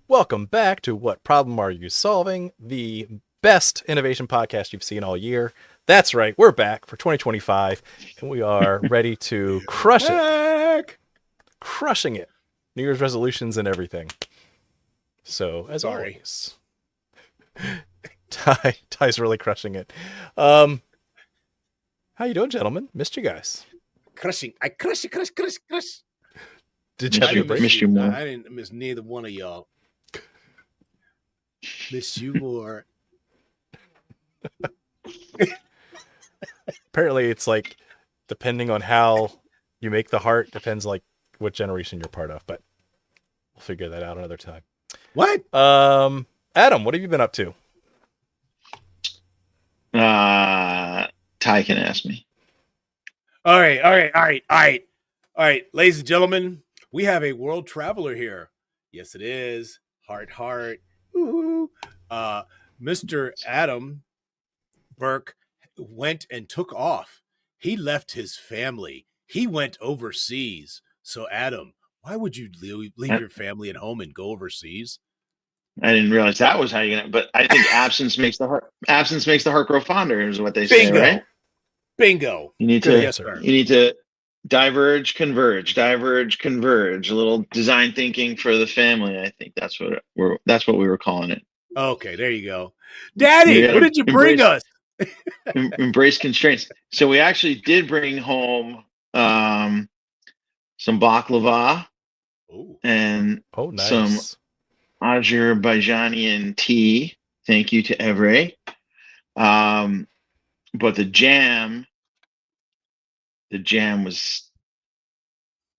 Welcome back to What Problem Are You Solving? The best innovation podcast you've seen all year. That's right, we're back for 2025 and we are ready to crush it. Heck! Crushing it. New Year's resolutions and everything. So, as Sorry. always, Ty's really crushing it. How you doing, gentlemen? Missed you guys. Crush. Did you have a break? Missed you more. I didn't miss neither one of y'all. Miss you more. Apparently, it's like depending on how you make the heart depends like what generation you're part of, but we'll figure that out another time. What? Adam, what have you been up to? Ty can ask me. All right. Ladies and gentlemen, we have a world traveler here. Yes, it is. Heart. Woo-hoo. Mr. Adam Burke went and took off. He left his family. He went overseas. So, Adam, why would you leave your family at home and go overseas? I didn't realize that was how you're gonna. But I think absence makes the heart grow fonder, is what they say, right? Bingo. You need Good to. answer. You need to diverge, converge. A little design thinking for the family. I think that's what we were calling it. Okay, there you go. Daddy, You gotta what did you bring us? Embrace constraints. So we actually did bring home some baklava Ooh. and Oh, nice. some Azerbaijani tea. Thank you to Evray. But the jam was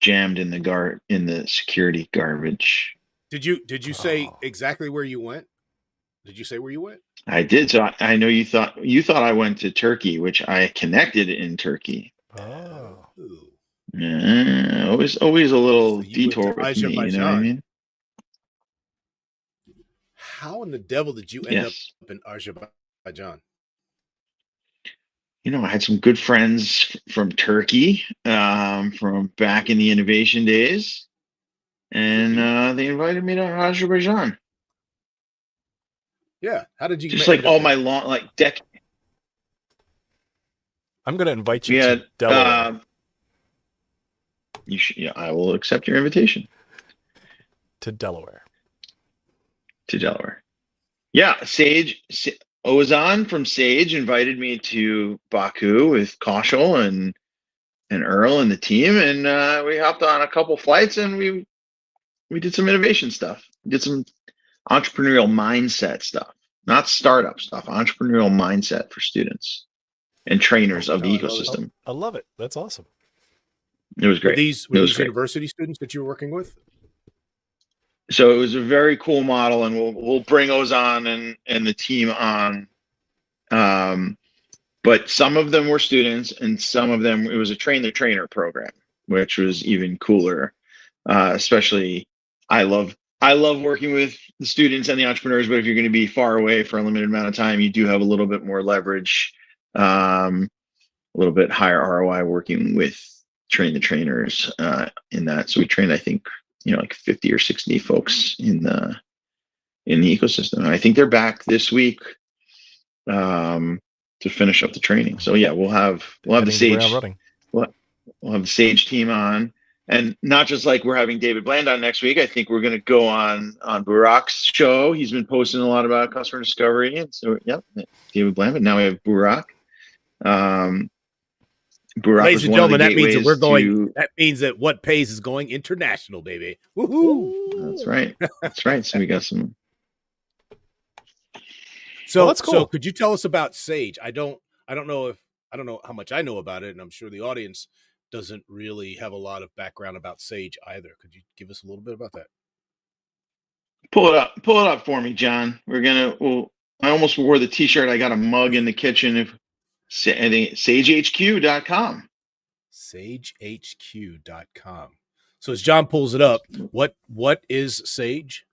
jammed in the security garbage. Did you say exactly where you went? Did you say where you went? I did. So I know you thought I went to Turkey, which I connected in Turkey. Oh. Ooh. Yeah, always a little So you went to detour with me. You know what I mean? How in the devil did you end up in Azerbaijan? You know, I had some good friends from Turkey, from back in the innovation days, and they invited me to Azerbaijan. Yeah. How did you Just end like up all there? my long, like decade. I'm going to invite you We to had Delaware. You should. Yeah, I will accept your invitation To Delaware. Yeah, Sage Ozan from Sage invited me to Baku with Kaushal and Earl and the team, and we hopped on a couple flights and we did some innovation stuff. We did some entrepreneurial mindset stuff, not startup stuff. Entrepreneurial mindset for students and trainers of the ecosystem. I love it. That's awesome. It was great. Were these university students that you were working with? So it was a very cool model, and we'll bring Ozan and the team on. But some of them were students, and some of them it was a train the trainer program, which was even cooler. Especially, I love working with the students and the entrepreneurs. But if you're going to be far away for a limited amount of time, you do have a little bit more leverage, a little bit higher ROI working with train the trainers in that. So we trained, I think, like 50 or 60 folks in the ecosystem. And I think they're back this week to finish up the training. So yeah, we'll have the Sage we'll have the Sage team on, and not just like we're having David Bland on next week. I think we're going to go on Burak's show. He's been posting a lot about customer discovery, and so David Bland. But now we have Burak. Burak Ladies and gentlemen, that means that we're going. To, that means that What Pays is going international, baby. Woohoo! That's right. That's right. So we got some. So that's cool. So could you tell us about Sage? I don't know how much I know about it, and I'm sure the audience doesn't really have a lot of background about Sage either. Could you give us a little bit about that? Pull it up for me, John. I almost wore the t-shirt. I got a mug in the kitchen. I think sagehq.com. Sagehq.com. So as John pulls it up, what is Sage?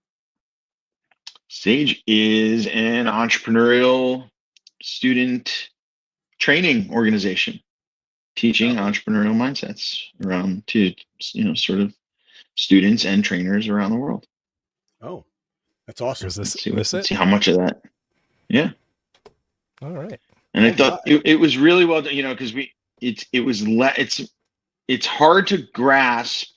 Sage is an entrepreneurial student training organization teaching entrepreneurial mindsets around to sort of students and trainers around the world. Oh, That's awesome. Is Let's this see, this let's it? see how much of that. Yeah. All right. And I Oh, thought God. it was really well done, because it's hard to grasp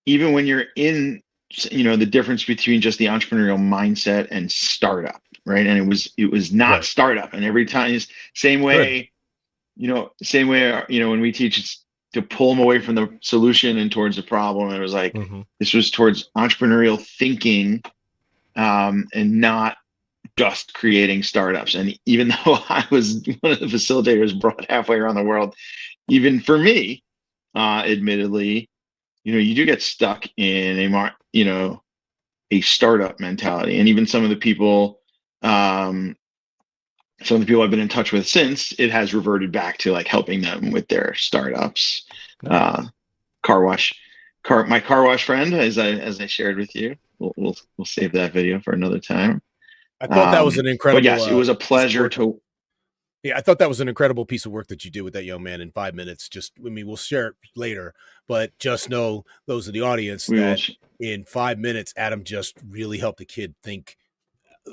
even when you're in, the difference between just the entrepreneurial mindset and startup, right? And it was not Right. startup, and every time it's same Good. way, when we teach, it's to pull them away from the solution and towards the problem. And it was like Mm-hmm. this was towards entrepreneurial thinking, and not just creating startups. And even though I was one of the facilitators brought halfway around the world, even for me, admittedly, you do get stuck in a startup mentality. And even some of the people I've been in touch with since, it has reverted back to like helping them with their startups. Nice. Car wash, my car wash friend, as I shared with you, we'll save that video for another time. I thought that was an But incredible yes, it was a piece of pleasure work. to. Yeah, I thought that was an incredible piece of work that you did with that young man in 5 minutes. Just, I mean, we'll share it later, but just know, those in the audience, We will. that in 5 minutes, Adam just really helped the kid think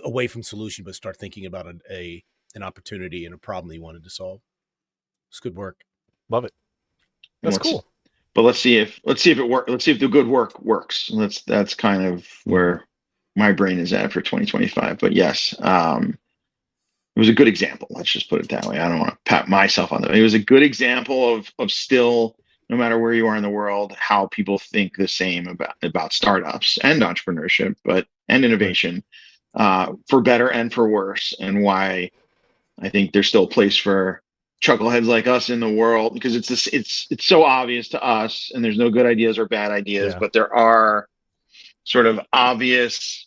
away from solution, but start thinking about an opportunity and a problem he wanted to solve. It's good work. Love it. That's cool. But let's see if it works. Let's see if the good work works. That's kind of where my brain is at for 2025. But yes, it was a good example. Let's just put it that way. I don't want to pat myself on the. It was a good example of still, no matter where you are in the world, how people think the same about startups and entrepreneurship, and innovation, for better and for worse, and why I think there's still a place for chuckleheads like us in the world, because it's so obvious to us, and there's no good ideas or bad ideas, Yeah. but there are sort of obvious.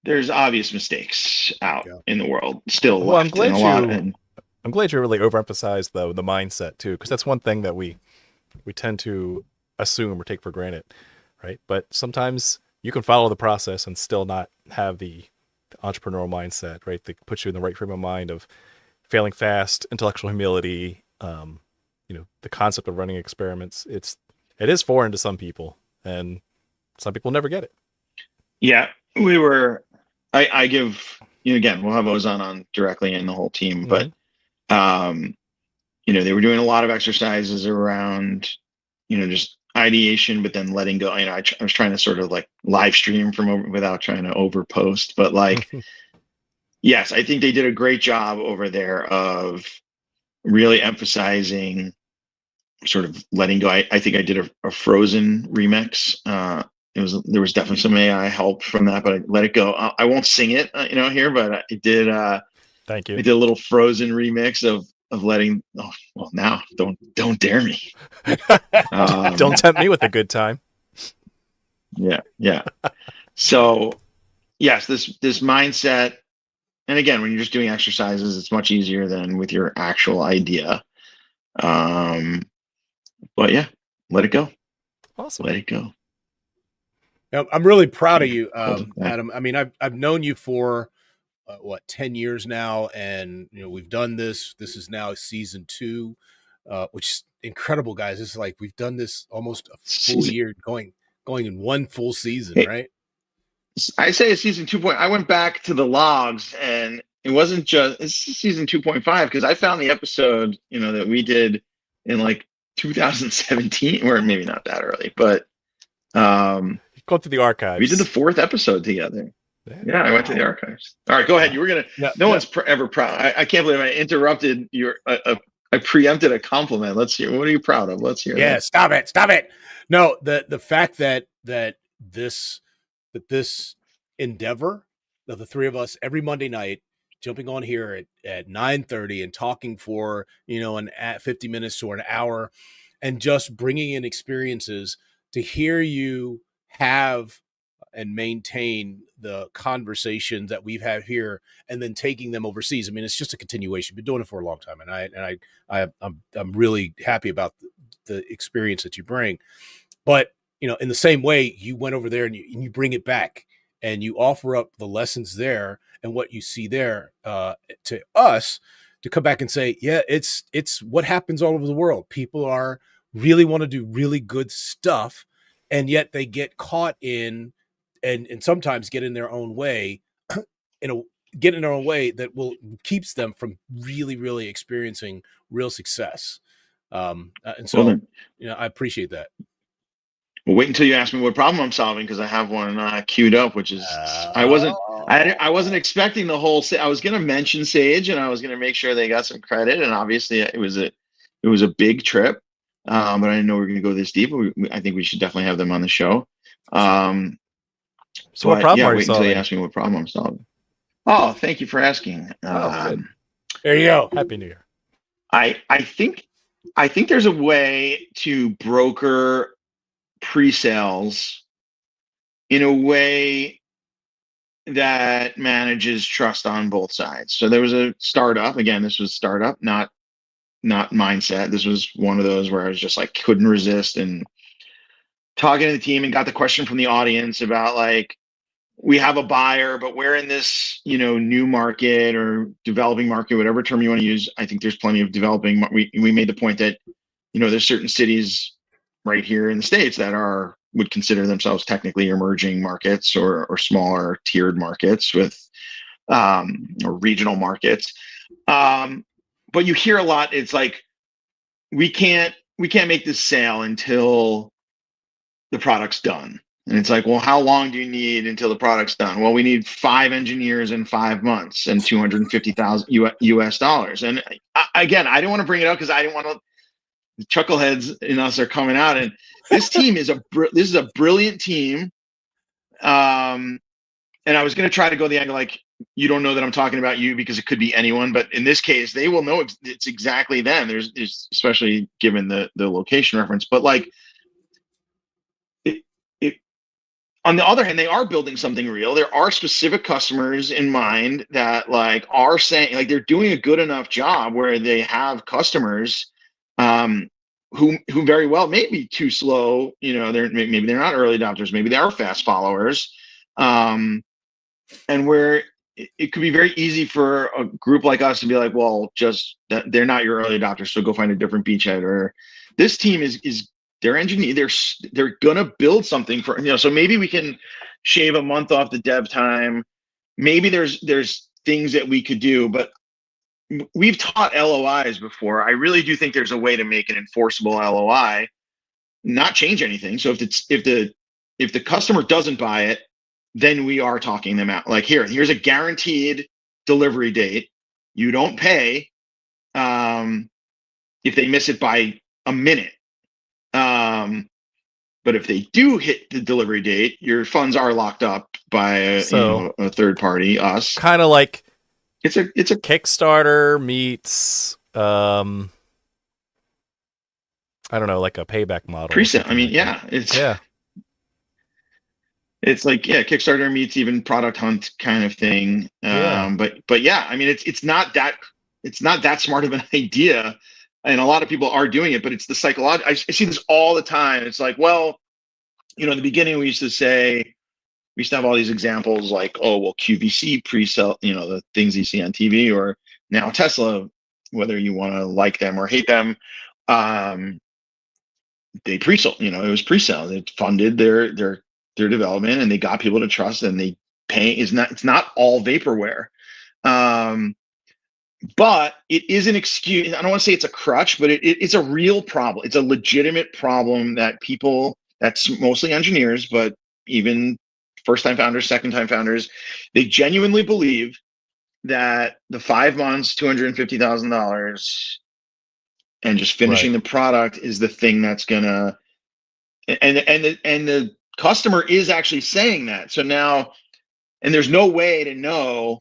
There's obvious mistakes out in the world still Well, left, and a lot. And I'm glad you really overemphasized though the mindset too, because that's one thing that we tend to assume or take for granted, right? But sometimes you can follow the process and still not have the entrepreneurial mindset, right? That puts you in the right frame of mind of failing fast, intellectual humility, the concept of running experiments. It is foreign to some people, and some people never get it. yeah, I give, again, we'll have Ozan on directly and the whole team, but they were doing a lot of exercises around, just ideation, but then letting go. I was trying to sort of like live stream from without trying to over post, but like, yes, I think they did a great job over there of really emphasizing sort of letting go. I think I did a Frozen remix. There was definitely some AI help from that, but I let it go. I won't sing it, here, but I did. Thank you. I did a little Frozen remix of letting. Oh, well, now don't dare me. Don't tempt me with a good time. Yeah. So yes, this mindset, and again, when you're just doing exercises, it's much easier than with your actual idea. But yeah, let it go. Awesome. Let it go. I'm really proud of you, Adam. I mean, I've known you for 10 years now, and we've done this. This is now season 2, which is incredible, guys. It's like we've done this almost a full year, going in one full season, right? I say it's season 2. I went back to the logs, and it's season 2.5, because I found the episode, that we did in like 2017, or maybe not that early, but go to the archives. We did the 4th episode together. Yeah, I went to the archives. All right, go ahead. You were gonna. No one's ever proud. I can't believe I interrupted your. I preempted a compliment. Let's hear. What are you proud of? Let's hear. Yeah, that. Stop it. No, the fact that this endeavor of the three of us every Monday night jumping on here at 9:30 and talking for 50 minutes to an hour, and just bringing in experiences to hear you have and maintain the conversations that we've had here, and then taking them overseas. I mean, it's just a continuation. Been doing it for a long time, and I'm really happy about the experience that you bring. But in the same way, you went over there and you bring it back, and you offer up the lessons there and what you see there to us to come back and say, yeah, it's what happens all over the world. People really want to do really good stuff, and yet they get caught in and sometimes get in their own way, get in their own way that will keeps them from really experiencing real success. And Well so, then, I appreciate that. well, wait until you ask me what problem I'm solving because I have one queued up, which is I wasn't expecting the whole. I was going to mention Sage and I was going to make sure they got some credit, and obviously it was a big trip, but I didn't know we were going to go this deep. I think we should definitely have them on the show. So what But problem yeah, are you wait until you solving? ask me what problem I'm solving. Oh, thank you for asking. Oh, good. There you go. Happy New Year. I think there's a way to broker pre-sales in a way that manages trust on both sides. So there was a startup. Again, this was startup, not mindset. This was one of those where I was just like couldn't resist and talking to the team and got the question from the audience about like we have a buyer, but we're in this, new market or developing market, whatever term you want to use. I think there's plenty of developing. We made the point that, there's certain cities right here in the States that would consider themselves technically emerging markets or smaller tiered markets with, or regional markets. But you hear a lot. It's like, we can't make this sale until the product's done. And it's like, well, how long do you need until the product's done? Well, we need 5 engineers in 5 months and 250,000 US dollars. And again, I didn't want to bring it up because I didn't want to. The chuckleheads in us are coming out, and this team this is a brilliant team. And I was going to try to go the angle like, you don't know that I'm talking about you because it could be anyone, but in this case, they will know it's exactly them. There's especially given the location reference, but like. On the other hand, they are building something real. There are specific customers in mind that like are saying like they're doing a good enough job where they have customers who very well may be too slow. Maybe they're not early adopters. Maybe they are fast followers, and where it could be very easy for a group like us to be like, well, just they're not your early adopters, so go find a different beachhead. Or this team is they're engineer. They're gonna build something for so maybe we can shave a month off the dev time. Maybe there's things that we could do, but we've taught LOIs before. I really do think there's a way to make an enforceable LOI, not change anything. So if the customer doesn't buy it, then we are talking them out. Like here's a guaranteed delivery date. You don't pay if they miss it by a minute. But if they do hit the delivery date, your funds are locked up by a third party, us. Kind of like it's a Kickstarter meets I don't know, like a payback model. Pre-sale. I mean, like it's like Kickstarter meets even Product Hunt kind of thing. But yeah, I mean, it's not that smart of an idea. And a lot of people are doing it, but it's the psychological. I see this all the time. It's like, well, in the beginning, we used to have all these examples like, oh, well, QVC pre-sell, the things you see on TV, or now Tesla, whether you want to like them or hate them, they pre-sell. It was pre-sale. They funded their development, and they got people to trust, and they pay. It's not all vaporware. But it is an excuse. I don't want to say it's a crutch, but it's a real problem. It's a legitimate problem that that's mostly engineers, but even first-time founders, second-time founders, they genuinely believe that the 5 months, $250,000, and just finishing the product is the thing that's gonna. And the customer is actually saying that. So now, and there's no way to know.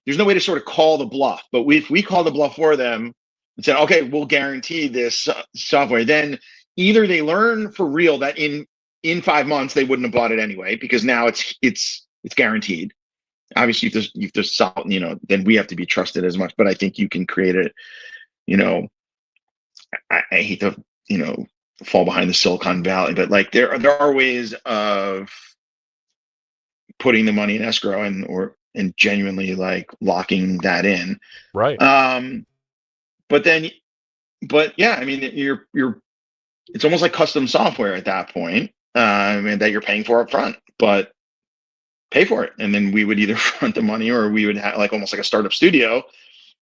There's no way to sort of call the bluff, but if we call the bluff for them and said, okay, we'll guarantee this software, then either they learn for real that in 5 months they wouldn't have bought it anyway, because now it's guaranteed. Obviously, if there's solid, then we have to be trusted as much. But I think you can create it. I hate to fall behind the Silicon Valley, but like there are ways of putting the money in escrow and genuinely like locking that in. Right. But yeah, I mean, it's almost like custom software at that point, and that you're paying for up front. But pay for it. And then we would either front the money, or we would have like almost like a startup studio.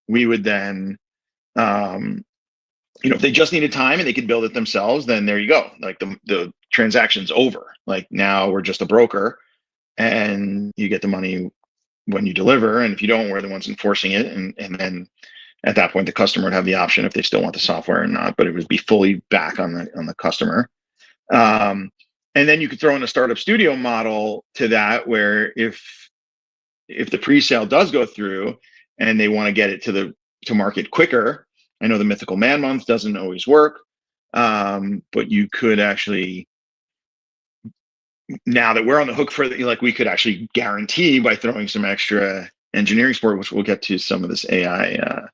We would then, if they just needed time and they could build it themselves, then there you go. Like the transaction's over. Like now we're just a broker, and you get the money when you deliver. And if you don't, we're the ones enforcing it. And then at that point, the customer would have the option if they still want the software or not, but it would be fully back on the customer. And then you could throw in a startup studio model to that, where if the pre-sale does go through and they want to get it to market quicker, I know the Mythical Man Month doesn't always work, but you could actually, now that we're on the hook for like, we could actually guarantee by throwing some extra engineering support, which we'll get to some of this AI,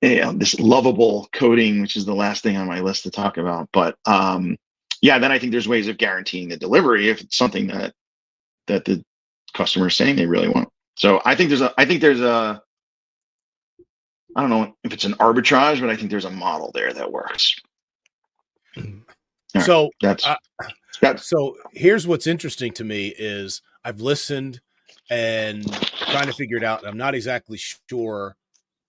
this lovable coding, which is the last thing on my list to talk about. But then I think there's ways of guaranteeing the delivery if it's something that the customer is saying they really want. So I think there's a I don't know if it's an arbitrage, but I think there's a model there that works. So that's so here's what's interesting to me is I've listened and trying to figure it out, and I'm not exactly sure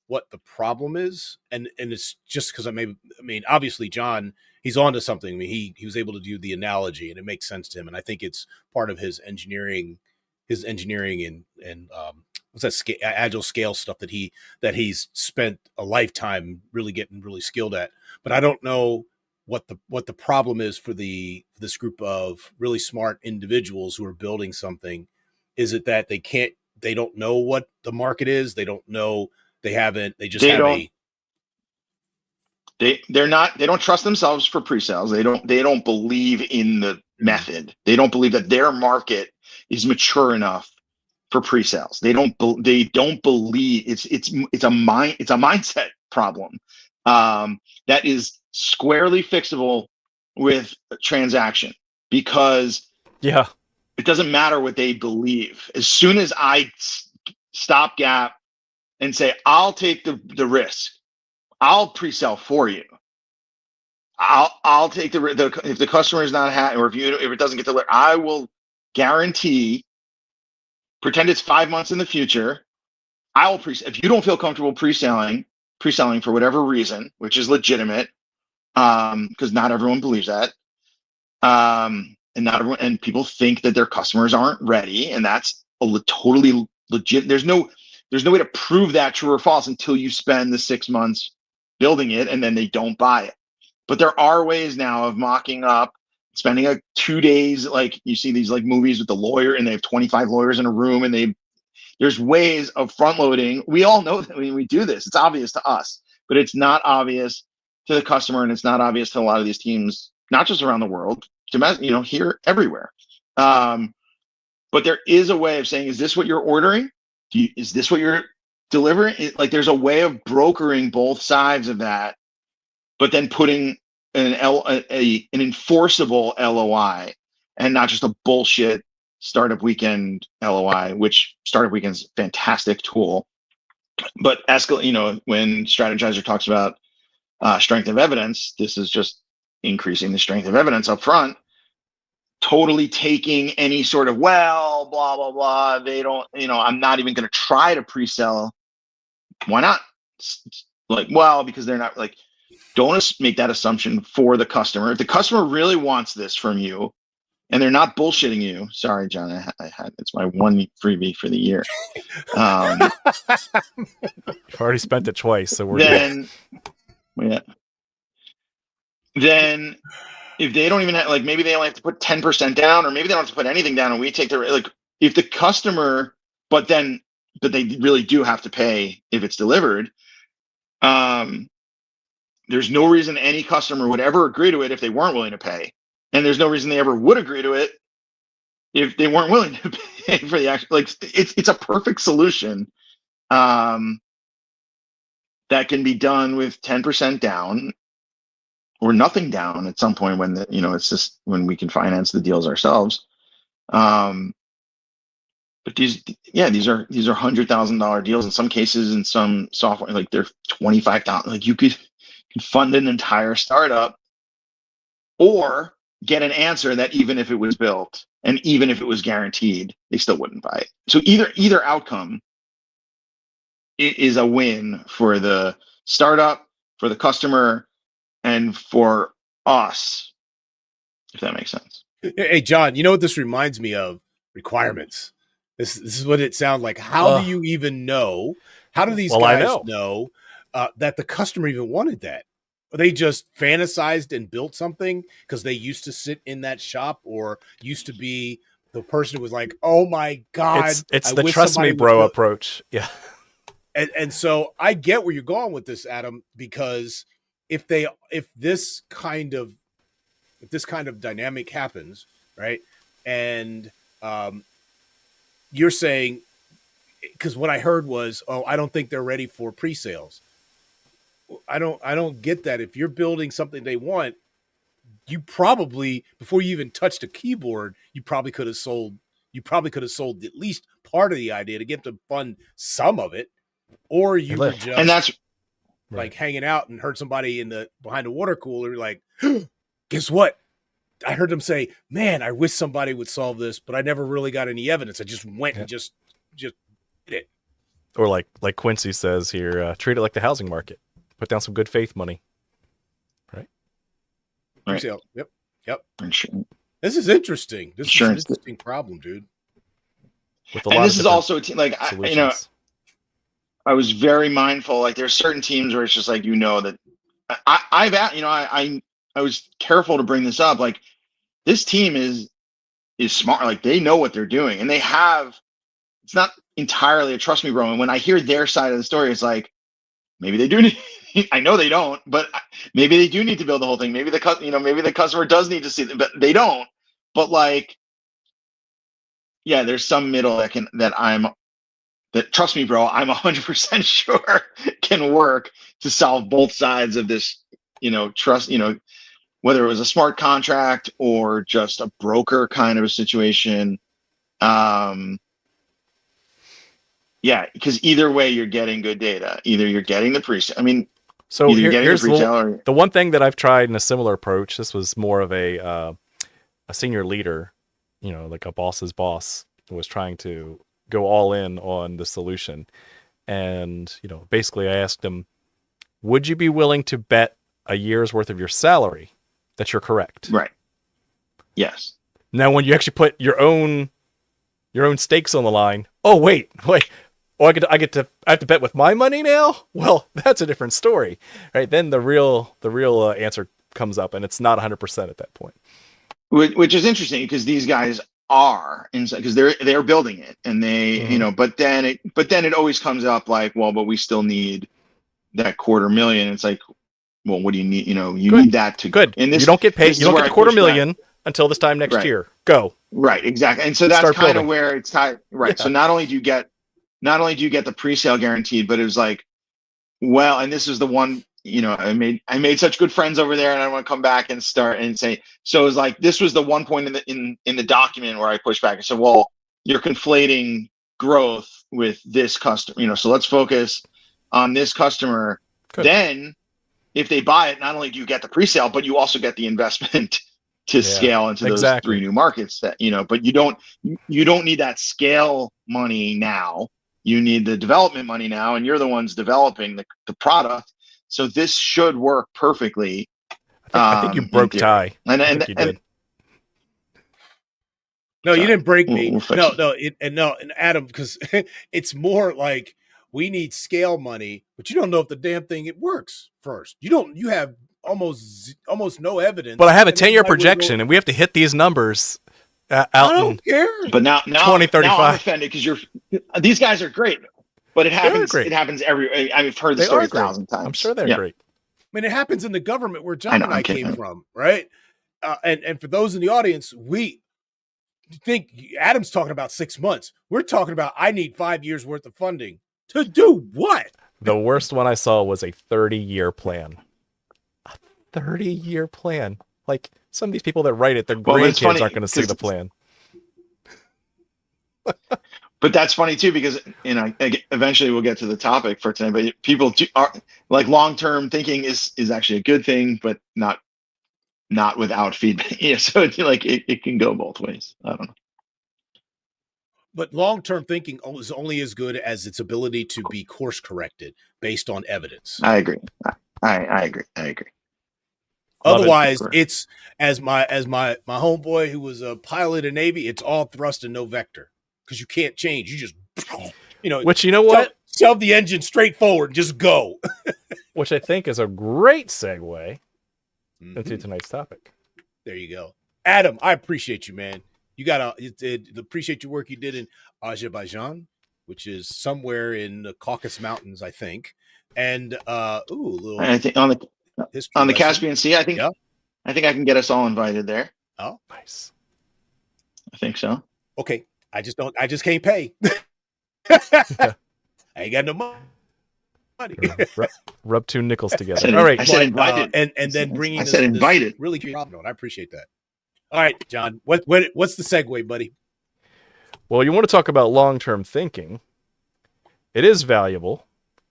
what the problem is. And it's just because obviously John, he's onto something. I mean, he was able to do the analogy, and it makes sense to him. And I think it's part of his engineering and what's that agile scale stuff that he's spent a lifetime really getting really skilled at. But I don't know what the problem is for this group of really smart individuals who are building something. Is it that they don't know what the market is? They don't know. They don't trust themselves for pre-sales. They don't believe in the method. They don't believe that their market is mature enough for pre-sales. They don't believe it's a mindset problem that is squarely fixable with a transaction, because it doesn't matter what they believe. As soon as I stop gap and say, I'll take the risk, I'll pre-sell for you. I'll take if the customer is not happy, or if it doesn't get delivered, I will guarantee. Pretend it's 5 months in the future. I will if you don't feel comfortable pre-selling for whatever reason, which is legitimate, because not everyone believes that, and people think that their customers aren't ready, and that's totally legit. There's no way to prove that true or false until you spend the 6 months building it, and then they don't buy it. But there are ways now of mocking up, spending 2 days, like you see these like movies with the lawyer, and they have 25 lawyers in a room, and there's ways of front loading. We all know that when we do this, it's obvious to us, but it's not obvious to the customer, and it's not obvious to a lot of these teams, not just around the world, here, everywhere. But there is a way of saying, is this what you're ordering? Is this what you're delivering? Like there's a way of brokering both sides of that, but then putting an enforceable LOI, and not just a bullshit Startup Weekend LOI, which Startup Weekend's a fantastic tool. But when Strategyzer talks about strength of evidence, this is just increasing the strength of evidence up front, totally taking any sort of, blah, blah, blah. They don't, I'm not even going to try to pre-sell. Why not? Because they're not don't make that assumption for the customer. If the customer really wants this from you and they're not bullshitting you, sorry, John, it's my one freebie for the year. You've already spent it twice, so we're then, yeah. Then if they don't even have, maybe they only have to put 10% down, or maybe they don't have to put anything down, and we take if the customer, but they really do have to pay if it's delivered. There's no reason any customer would ever agree to it if they weren't willing to pay. And there's no reason they ever would agree to it if they weren't willing to pay for the actual, it's a perfect solution that can be done with 10% down or nothing down at some point when it's just when we can finance the deals ourselves. But these are $100,000 deals in some cases. In some software, they're $25,000. You could fund an entire startup, or get an answer that even if it was built and even if it was guaranteed, they still wouldn't buy it. So either outcome is a win for the startup, for the customer, and for us, if that makes sense. Hey, John, you know what this reminds me of? Requirements. This is what it sounds like. How do you even know? How do these guys know that the customer even wanted that? They just fantasized and built something because they used to sit in that shop or used to be the person who was like, oh my God. It's the trust me bro approach. Yeah. And so I get where you're going with this, Adam, because if this kind of dynamic happens, right? And you're saying, because what I heard was, oh, I don't think they're ready for pre-sales. I don't get that. If you're building something they want, you probably, before you even touched a keyboard, you probably could have sold at least part of the idea to get them to fund some of it. Or you were just and that's like hanging out and heard somebody behind a water cooler like, guess what? I heard them say, man, I wish somebody would solve this, but I never really got any evidence. I just went and just did it. Or like Quincy says here, treat it like the housing market. Put down some good faith money. Right. Yep. Sure. This is interesting. This is an interesting problem, dude. And this is also like, I was very mindful. Like there's certain teams where it's just like, that I was careful to bring this up. Like this team is smart. Like they know what they're doing and it's not entirely a trust me bro. And when I hear their side of the story, it's like, maybe they do need, I know they don't, but maybe they do need to build the whole thing. Maybe maybe the customer does need to see it, but they don't. But like, yeah, there's some middle that trust me, bro, I'm 100% sure can work to solve both sides of this, trust, whether it was a smart contract or just a broker kind of a situation. Yeah, because either way, you're getting good data. Either you're getting the pre-sale. I mean, so here's the one thing that I've tried in a similar approach. This was more of a senior leader, like a boss's boss was trying to go all in on the solution. And, basically I asked him, would you be willing to bet a year's worth of your salary that you're correct? Right. Yes. Now, when you actually put your own stakes on the line, oh, wait. Oh, I have to bet with my money now? Well, that's a different story, right? Then the real answer comes up and it's not 100% at that point. Which is interesting because these guys are inside because they're building it and they but then it always comes up like, well, but we still need that $250,000. It's like, well, what do you need? You need that to good. And you don't get paid. You don't get the $250,000 until this time next year. Go. Right. Exactly. And so that's kind of where it's tied. Right. Yeah. So not only do you get the pre-sale guaranteed, but it was like, well, and this is the one, I made such good friends over there and I want to come back and start and say, so it was like, this was the one point in the document where I pushed back and said, well, you're conflating growth with this customer, so let's focus on this customer. Good. Then if they buy it, not only do you get the pre-sale, but you also get the investment to scale into those 3 new markets that, but you don't need that scale money now. You need the development money now, and you're the ones developing the product. So this should work perfectly. I think you broke Ty. And you did. No, you didn't break me. And Adam, because it's more like we need scale money, but you don't know if the damn thing it works first. You have almost no evidence. But I have a 10-year projection, and we have to hit these numbers. I don't care. But now 2035. Now I'm offended because these guys are great, but it happens. It happens I've heard the story 1,000 times. I'm sure they're great. I mean, it happens in the government where John and I came from, right? And for those in the audience, we think Adam's talking about 6 months. We're talking about I need 5 years worth of funding to do what? The worst one I saw was a 30-year plan. A 30-year plan. Like some of these people that write it, their grandkids aren't going to see the plan. But that's funny too, because eventually we'll get to the topic for tonight. But people are like long-term thinking is actually a good thing, but not not without feedback. Yeah, so it's like it can go both ways. I don't know. But long-term thinking is only as good as its ability to be course corrected based on evidence. I agree. I agree. I agree. Love it. Otherwise, it's as my homeboy who was a pilot in Navy, it's all thrust and no vector because you can't change. You just, Which, you know what? Shove the engine straight forward and just go. Which I think is a great segue into Mhm. tonight's topic. There you go. Adam, I appreciate you, man. You got to appreciate your work you did in Azerbaijan, which is somewhere in the Caucasus Mountains, I think. And a little And I think on the history on the lesson. Caspian Sea, I think Yeah. I can get us all invited there. Oh, Nice. I think so. okay. I just can't pay. I ain't got no money. Rub two nickels together. said- All right. I said invited. And then bringing I said this invited. really great problem. I appreciate that. All right, John. What's the segue, buddy? Well, you want to talk about long-term thinking. It is valuable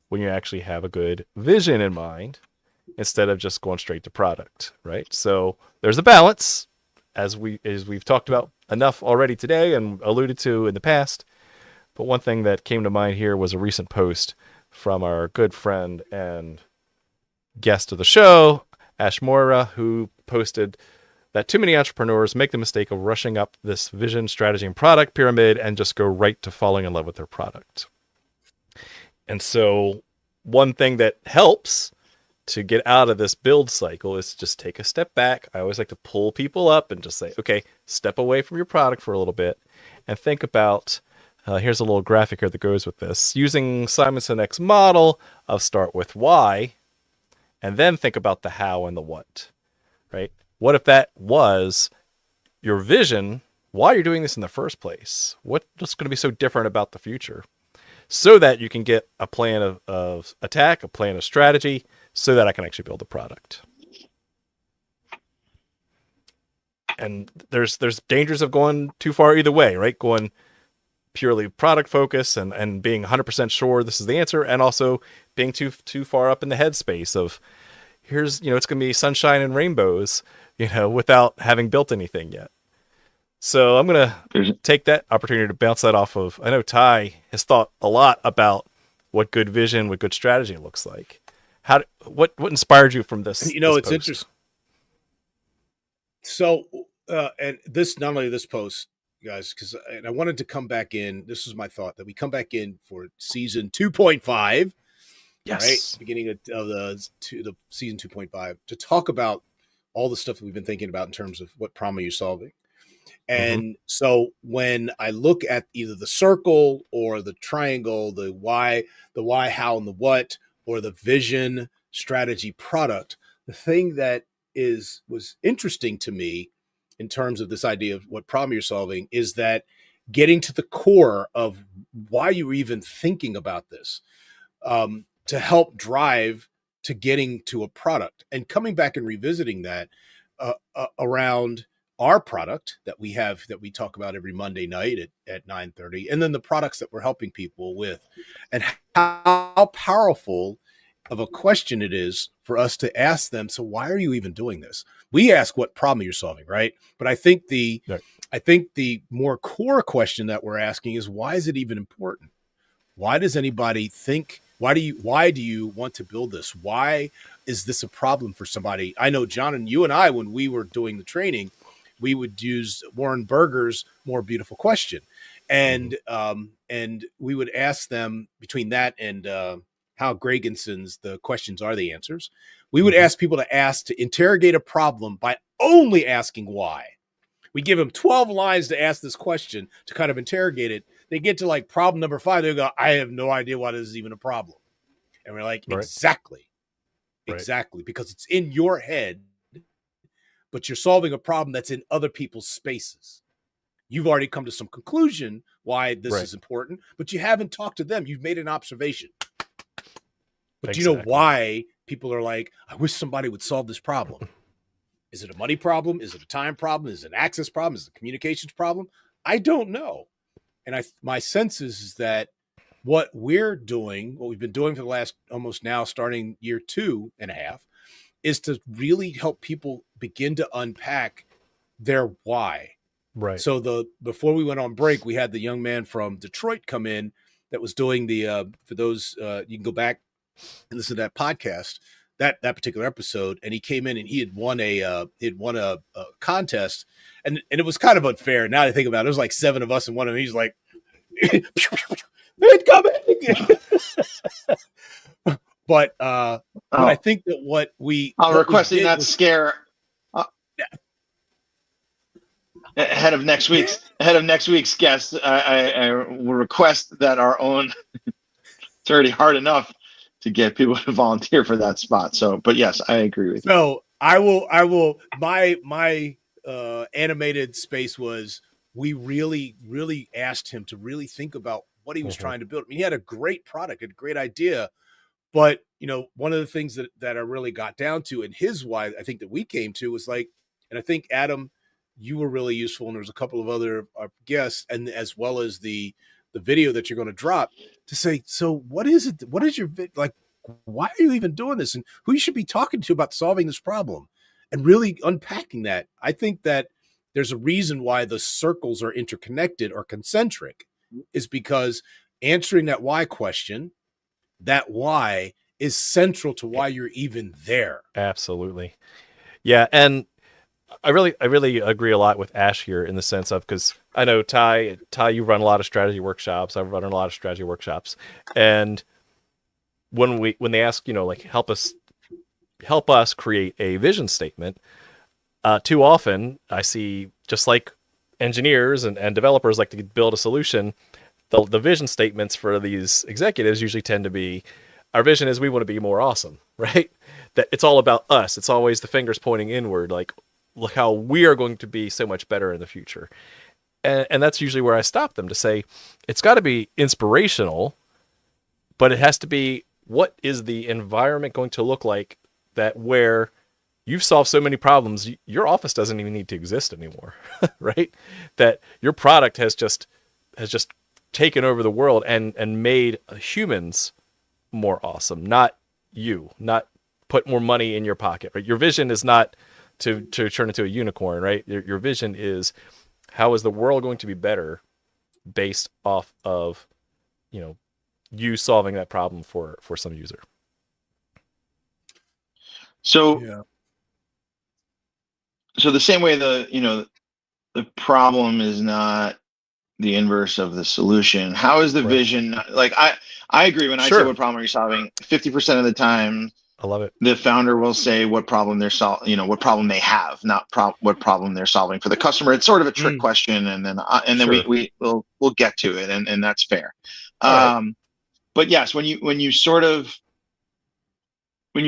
when you actually have a good vision in mind instead of just going straight to product, right? So there's a balance, as we've talked about enough already today and alluded to in the past. But one thing that came to mind here was a recent post from our good friend and guest of the show, Ash Moira, who posted that too many entrepreneurs make the mistake of rushing up this vision, strategy, and product pyramid and just go right to falling in love with their product. And so one thing that helps to get out of this build cycle is just take a step back. I always like to pull people up and just say, okay, step away from your product for a little bit and think about, here's a little graphic here that goes with this. Using Simon Sinek's model of start with why, and then think about the how and the what, right? What if that was your vision, why you're doing this in the first place? What's going to be so different about the future? So that you can get a plan of attack, a plan of strategy, so that I can actually build a product. And there's dangers of going too far either way, right? Going purely product focus and being 100% sure this is the answer, and also being too far up in the headspace of here's, it's going to be sunshine and rainbows, without having built anything yet. So I'm going to take that opportunity to bounce that off of, I know Ty has thought a lot about what good vision, what good strategy looks like. What inspired you from this? It's post? interesting. So, and this, not only this post, guys, because I wanted to come back in. This was my thought that we come back in for season 2.5. Yes. Right. Beginning of the season 2.5 to talk about all the stuff that we've been thinking about in terms of what problem you're solving. And so when I look at either the circle or the triangle, the why, how, and the what, or the vision, strategy, product, the thing that was interesting to me in terms of this idea of what problem you're solving is that getting to the core of why you're even thinking about this to help drive to getting to a product and coming back and revisiting that around our product that we have, that we talk about every Monday night at 9:30, and then the products that we're helping people with, and how powerful of a question it is for us to ask them. So why are you even doing this? We ask what problem you're solving, right? But I think the more core question that we're asking is, why is it even important? Why does anybody think? Why do you want to build this? Why is this a problem for somebody? I know, John, and you and I, when we were doing the training, we would use Warren Berger's More Beautiful Question. And we would ask them, between that and Hal Gregensen's The Questions Are the Answers, we would ask people to interrogate a problem by only asking why. We give them 12 lines to ask this question to kind of interrogate it. They get to like problem number 5. They go, I have no idea why this is even a problem. And we're like, Right. Exactly, because it's in your head, but you're solving a problem that's in other people's spaces. You've already come to some conclusion why this is important, but you haven't talked to them. You've made an observation. But do you know why people are like, I wish somebody would solve this problem? Is it a money problem? Is it a time problem? Is it an access problem? Is it a communications problem? I don't know. And my sense is that what we're doing, what we've been doing for the last almost now starting year 2.5, is to really help people begin to unpack their why. Right. So before we went on break, we had the young man from Detroit come in that was doing the for those you can go back and listen to that podcast, that particular episode, and he came in and he had won a contest, and it was kind of unfair. Now that I think about it, there was like 7 of us and one of them. He's like, incoming. But I think that what I'm requesting we that scare ahead of next week's guest. I will request that our own. It's already hard enough to get people to volunteer for that spot. So, but yes, I agree with you. So I will. My animated space was, we really asked him to really think about what he was trying to build. I mean, he had a great product, a great idea, but one of the things that I really got down to, and his why I think that we came to was like, and I think Adam, you were really useful, and there's a couple of other guests, and as well as the video that you're going to drop, to say, so what is it? What is your like? Why are you even doing this? And who you should be talking to about solving this problem, and really unpacking that. I think that there's a reason why the circles are interconnected or concentric, is because answering that why question, that why is central to why you're even there. Absolutely. Yeah. And I really agree a lot with Ash here, in the sense of, because I know Ty, you run a lot of strategy workshops. I've run a lot of strategy workshops. And when they ask, like, help us create a vision statement, too often I see, just like engineers and developers like to build a solution, the vision statements for these executives usually tend to be, our vision is we want to be more awesome, right? That it's all about us. It's always the fingers pointing inward, like, look how we are going to be so much better in the future. And that's usually where I stop them, to say, it's got to be inspirational, but it has to be, what is the environment going to look like, that where you've solved so many problems, your office doesn't even need to exist anymore, right? That your product has just taken over the world and made humans more awesome, not you, not put more money in your pocket, right? Your vision is not to turn into a unicorn, right? Your vision is, how is the world going to be better based off of, you solving that problem for some user. So, Yeah. So the same way the problem is not the inverse of the solution. How is the Right. vision? Like, I agree when I say, Sure. what problem are you solving? 50% of the time, I love it. the founder will say what problem they're solving, what problem they have, not what problem they're solving for the customer. It's sort of a trick question, and then Sure. we'll get to it, and that's fair. All right. But yes, when you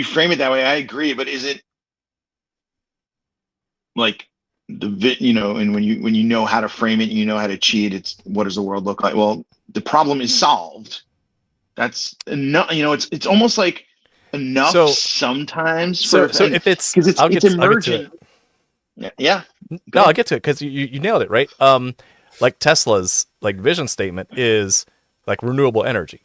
frame it that way, I agree. But is it like and when you know how to frame it, you know how to cheat, it's, what does the world look like? Well, the problem is solved. That's enough. It's almost like enough sometimes. So if it's, because it's emergent. Yeah. No, I'll get to it, because you nailed it, right? Like Tesla's vision statement is like renewable energy.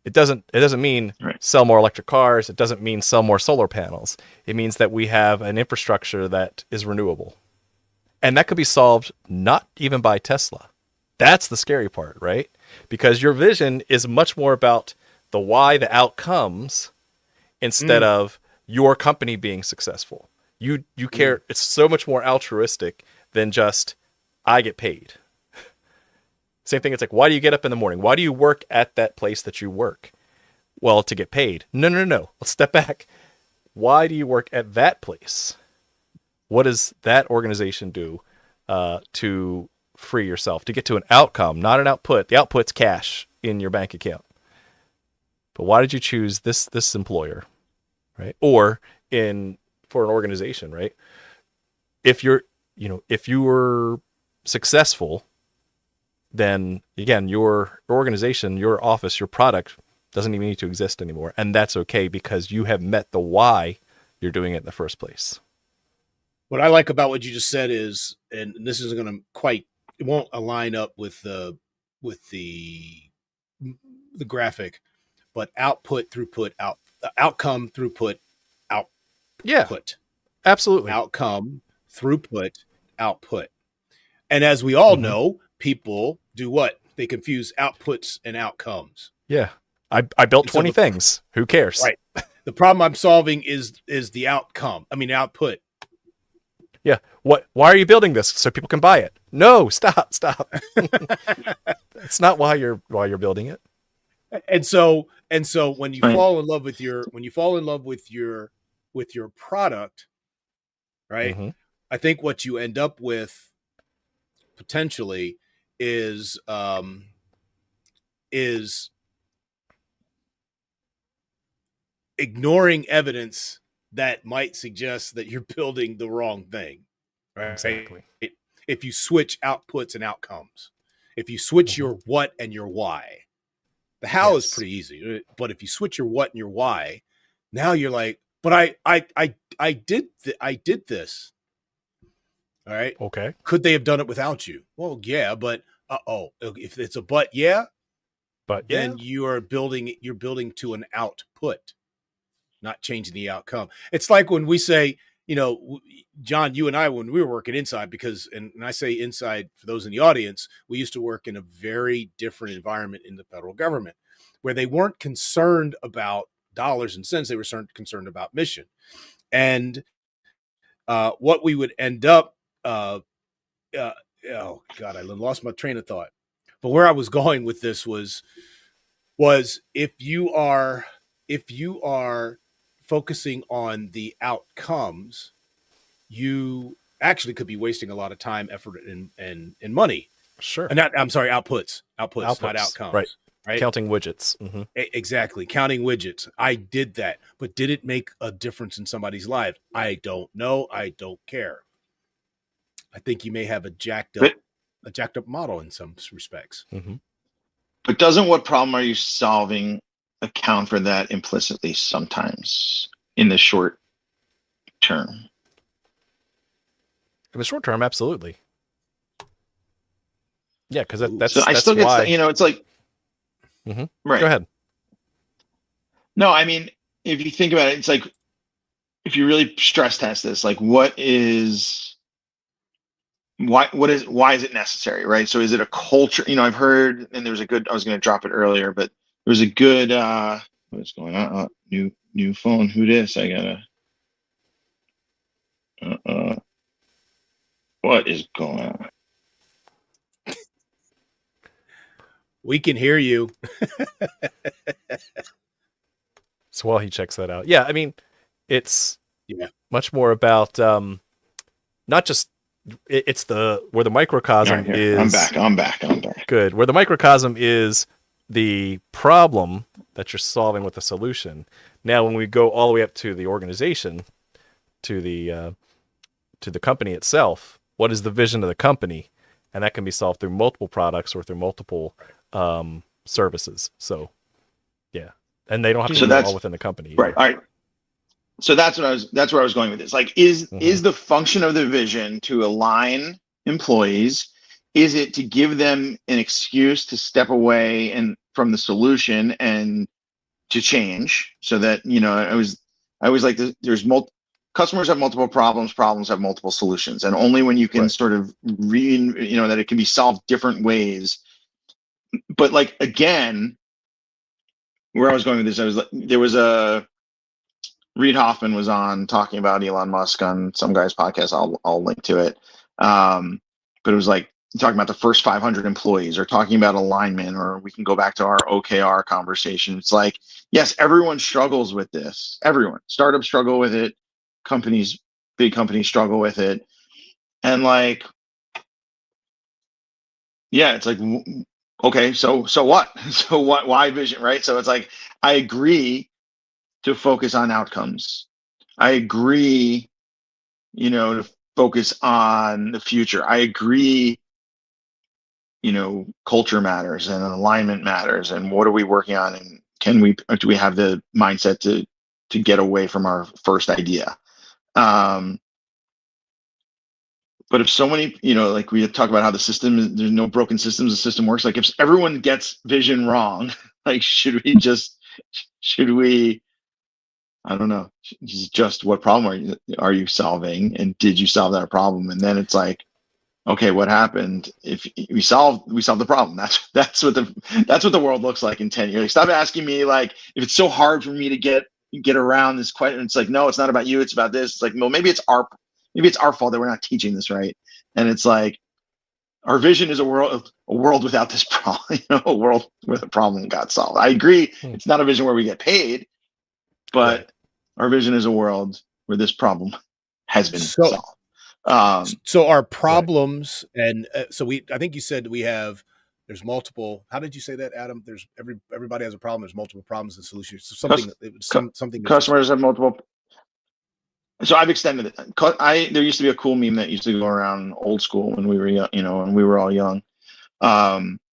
It doesn't mean sell more electric cars. It doesn't mean sell more solar panels. It means that we have an infrastructure that is renewable. And that could be solved not even by Tesla. That's the scary part, right? Because your vision is much more about the why, the outcomes, instead of your company being successful. You care. It's so much more altruistic than just, I get paid. Same thing. It's like, why do you get up in the morning? Why do you work at that place that you work? Well, to get paid. No. Let's step back. Why do you work at that place? What does that organization do to free yourself, to get to an outcome, not an output? The output's cash in your bank account. But why did you choose this employer, right? Or for an organization, right? If you were successful, then again, your organization, your office, your product doesn't even need to exist anymore. And that's okay, because you have met the why you're doing it in the first place. What I like about what you just said is, and this isn't going to it won't align up with the graphic, but output, throughput, outcome, throughput, output. Yeah. Absolutely. outcome, throughput, output. And as we all Mhm. know, people do what? They confuse outputs and outcomes. Yeah. I built And so 20 things. Who cares? Right. The problem I'm solving is the outcome. I mean, output. Yeah. Why are you building this? So people can buy it. No, stop. That's not why you're building it. And so when you Right. fall in love with your product, right? Mhm. I think what you end up with potentially is ignoring evidence that might suggest that you're building the wrong thing, right? Exactly. If you switch outputs and outcomes, if you switch Mhm. your what and your why, the how is Yes. pretty easy. But if you switch your what and your why, now you're like, but I did this. All right. Okay. Could they have done it without you? Well, yeah, but if it's a but, yeah, But yeah. then you're building to an output, not changing the outcome. It's like when we say, John, you and I, when we were working inside, because, and I say inside for those in the audience, we used to work in a very different environment in the federal government where they weren't concerned about dollars and cents. They were concerned about mission. And what we would end up, oh God, I lost my train of thought. But where I was going with this was if you are focusing on the outcomes, you actually could be wasting a lot of time, effort, and money. Sure. And I'm sorry, outputs, not outcomes. Right. Right. Counting widgets. Mm-hmm. Exactly. Counting widgets. I did that, but did it make a difference in somebody's life? I don't know. I don't care. I think you may have a jacked up model in some respects. Mm-hmm. But doesn't what problem are you solving account for that implicitly sometimes in the short term? In the short term, absolutely. Yeah, because that's so I that's still why. get, it's like, Mm-hmm. right. Go ahead. No, I mean, if you think about it, it's like, if you really stress test this, like why is it necessary, right? So is it a culture? I've heard, and I was going to drop it earlier, but there was a good, what's going on? New phone. Who this? I gotta, what is going on? We can hear you. So while he checks that out, yeah, I mean, it's Yeah. much more about not just it's where the microcosm Right, is. I'm back. Good. Where the microcosm is the problem that you're solving with the solution. Now, when we go all the way up to the organization, to the company itself, what is the vision of the company? And that can be solved through multiple products or through multiple services. So, yeah, and they don't have to be all within the company either. Right. All right. So that's where I was going with this. Like, is the function of the vision to align employees? Is it to give them an excuse to step away from the solution and to change, so that I was like, there's customers have multiple problems have multiple solutions, and only when you can sort of that it can be solved different ways. But like, again, where I was going with this, there was Reid Hoffman was on talking about Elon Musk on some guy's podcast. I'll link to it. But it was like talking about the first 500 employees, or talking about alignment, or we can go back to our OKR conversation. It's like, yes, everyone struggles with this. Everyone, startups struggle with it. Big companies struggle with it. And like, yeah, it's like, okay, so what? So what? Why vision, right? So it's like, I agree to focus on outcomes. I agree, to focus on the future. I agree, culture matters and alignment matters, and what are we working on, and do we have the mindset to get away from our first idea? But if so many, like we talk about how the system, there's no broken systems, the system works. Like, if everyone gets vision wrong, like, should we I don't know. It's just what problem are you solving, and did you solve that problem? And then it's like, okay, what happened? If we solved the problem, that's what the world looks like in 10 years. Like, stop asking me like if it's so hard for me to get around this question. It's like, no, it's not about you. It's about this. It's like, well, maybe it's our fault that we're not teaching this right. And it's like, our vision is a world without this problem, a world where the problem got solved. I agree. It's not a vision where we get paid, but Right. our vision is a world where this problem has been So, solved. so our problems, and I think you said there's multiple. How did you say that, Adam? There's everybody has a problem. There's multiple problems and solutions. So something. Customers have multiple. So I've extended it. There used to be a cool meme that used to go around old school when we were young, when we were all young.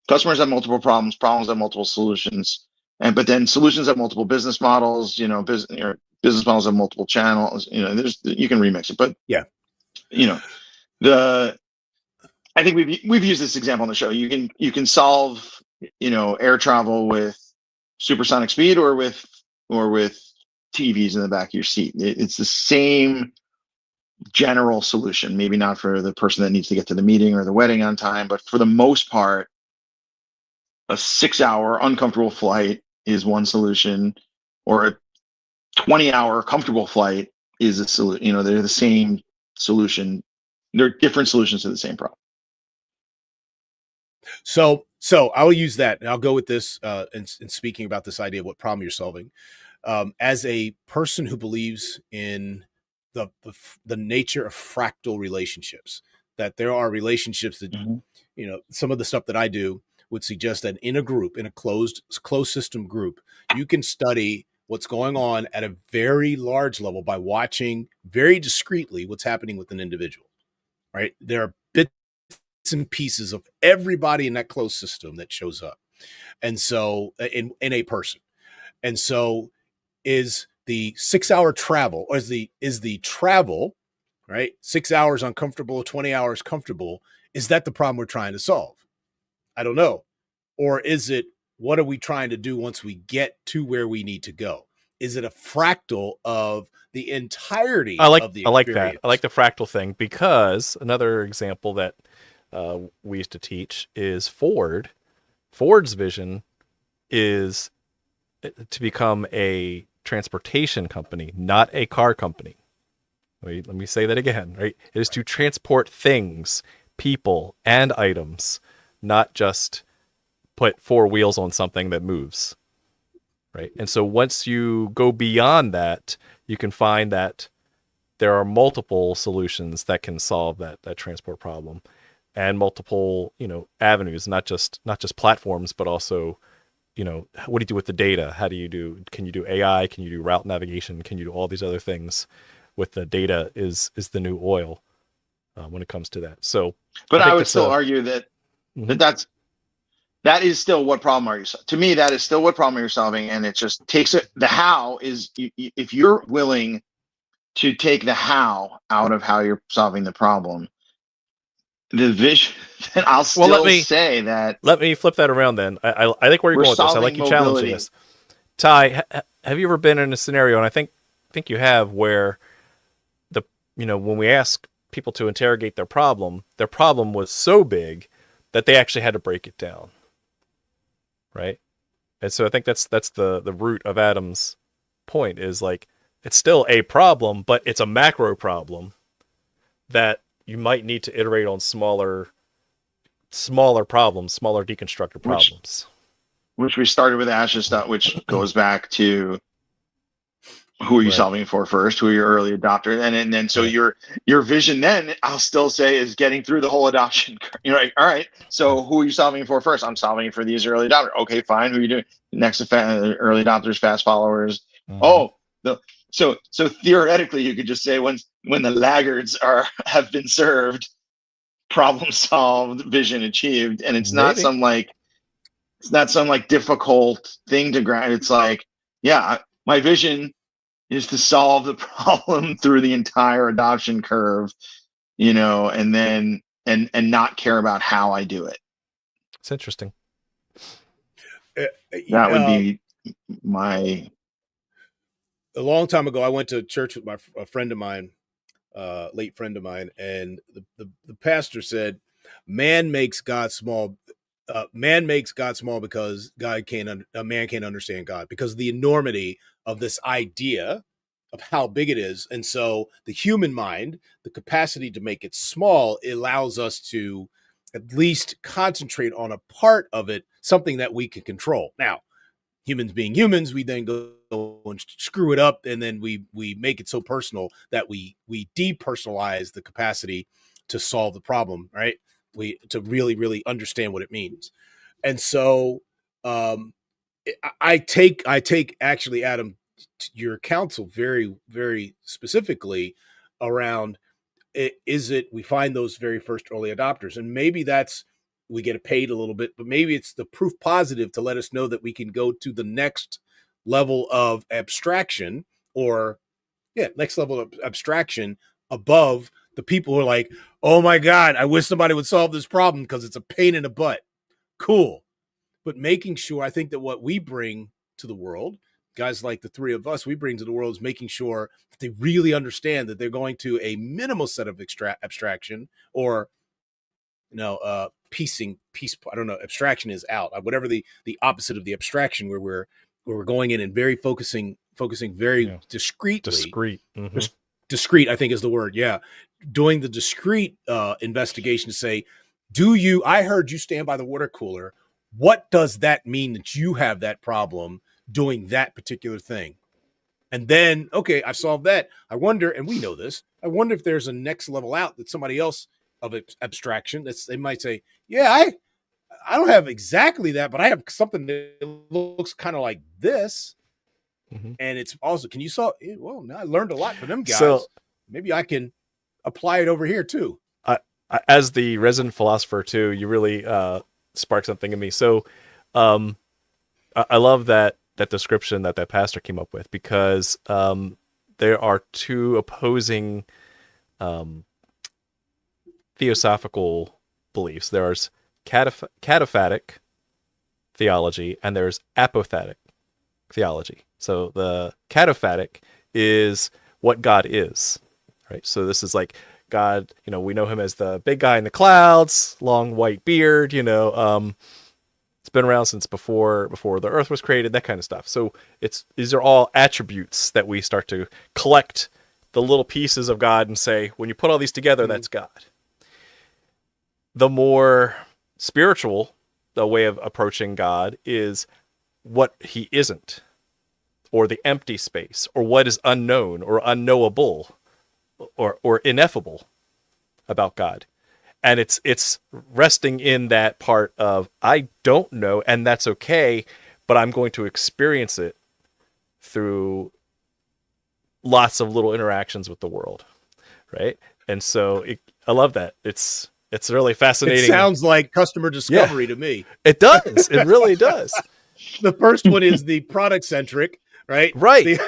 Customers have multiple problems. Problems have multiple solutions, but then solutions have multiple business models. Business models have multiple channels. You can remix it, but yeah, I think we've used this example on the show. You can solve air travel with supersonic speed or with TVs in the back of your seat. It's the same general solution, maybe not for the person that needs to get to the meeting or the wedding on time, but for the most part, a 6-hour uncomfortable flight is one solution, or a 20-hour comfortable flight is a solution. They're the same solution. They're different solutions to the same problem. So I'll use that, and I'll go with this in speaking about this idea of what problem you're solving. As a person who believes in the nature of fractal relationships, that there are relationships that some of the stuff that I do would suggest that in a group, in a closed system group, you can study what's going on at a very large level by watching very discreetly what's happening with an individual. Right? There are bits and pieces of everybody in that closed system that shows up, and so in a person, and so is the 6-hour travel, or is the travel, right? 6 hours uncomfortable, 20 hours comfortable. Is that the problem we're trying to solve? I don't know. Or is it, what are we trying to do once we get to where we need to go? Is it a fractal of the entirety of the experience? I like that. I like the fractal thing, because another example that we used to teach is Ford. Ford's vision is to become a transportation company, not a car company. Let me say that again, right? It is to transport things, people, and items, not just put 4 wheels on something that moves, right? And so once you go beyond that, you can find that there are multiple solutions that can solve that transport problem, and multiple, avenues, not just platforms, but also, what do you do with the data? Can you do AI? Can you do route navigation? Can you do all these other things with the data is the new oil when it comes to that. So, but I would still argue that that is still what problem are you solving? To me, that is still what problem you're solving. And it just takes it. The how is, if you're willing to take the how out of how you're solving the problem, the vision, then I'll still say that. Let me flip that around then. I think where you're going with this. I like you challenging this. Ty, have you ever been in a scenario, and I think you have, where when we ask people to interrogate their problem was so big that they actually had to break it down, right? And so I think that's the root of Adam's point, is like, it's still a problem, but it's a macro problem that you might need to iterate on smaller problems, smaller deconstructed problems. Which we started with Ash's stuff, which goes back to who are you solving for first? Who are your early adopters? And then so your vision then, I'll still say, is getting through the whole adoption. You're like, all right, so who are you solving for first? I'm solving for these early adopters. Okay, fine. Who are you doing? Next to early adopters, fast followers. So theoretically, you could just say when the laggards have been served, problem solved, vision achieved, and it's not some difficult thing to grasp. It's like, yeah, my vision is to solve the problem through the entire adoption curve, and then and not care about how I do it. It's interesting. That would be my. a long time ago, I went to church with a friend of mine, late friend of mine, and the pastor said, "Man makes God small. Man makes God small because a man can't understand God because of the enormity of this idea of how big it is, and so the human mind, the capacity to make it small, allows us to at least concentrate on a part of it, something that we can control. Now, humans being humans, we then go and screw it up, and then we make it so personal that we depersonalize the capacity to solve the problem, right? We to really understand what it means, and so um, I take actually, Adam, your counsel very specifically around is it we find those very first early adopters, and maybe that's we get paid a little bit, but maybe it's the proof positive to let us know that we can go to the next level of abstraction, or next level of abstraction above the people who are like, oh my God, I wish somebody would solve this problem because it's a pain in the butt. Cool. But making sure, I think that what we bring to the world, guys like the three of us, we bring to the world is making sure that they really understand that they're going to a minimal set of abstraction, or piece. I don't know. Abstraction is out. Whatever the opposite of the abstraction, where we're going in and very focusing very discreetly. Discrete. Mm-hmm. Discrete, I think, is the word. Yeah, doing the discrete investigation to say, I heard you stand by the water cooler. What does that mean that you have that problem doing that particular thing? And then, okay, I've solved that. I wonder, and we know this, I wonder if there's a next level out that somebody else of abstraction they might say, yeah, I don't have exactly that, but I have something that looks kind of like this. Mm-hmm. And it's also, can you solve? Well, now I learned a lot from them guys. So maybe I can apply it over here too. As the resident philosopher too, you really sparked something in me. So I love that description that pastor came up with, because there are two opposing theosophical beliefs. There's cataphatic theology and there's apophatic theology. So the cataphatic is what God is, right? So this is like God, we know him as the big guy in the clouds, long white beard, it's been around since before the earth was created, that kind of stuff. So these are all attributes that we start to collect the little pieces of God and say, when you put all these together, that's God. The more spiritual, the way of approaching God is what he isn't, or the empty space, or what is unknown or unknowable or ineffable about God. And it's resting in that part of, I don't know, and that's okay, but I'm going to experience it through lots of little interactions with the world, right? And so I love that. It's really fascinating. It sounds like customer discovery to me. It does. It really does. The first one is the product centric, right? Right.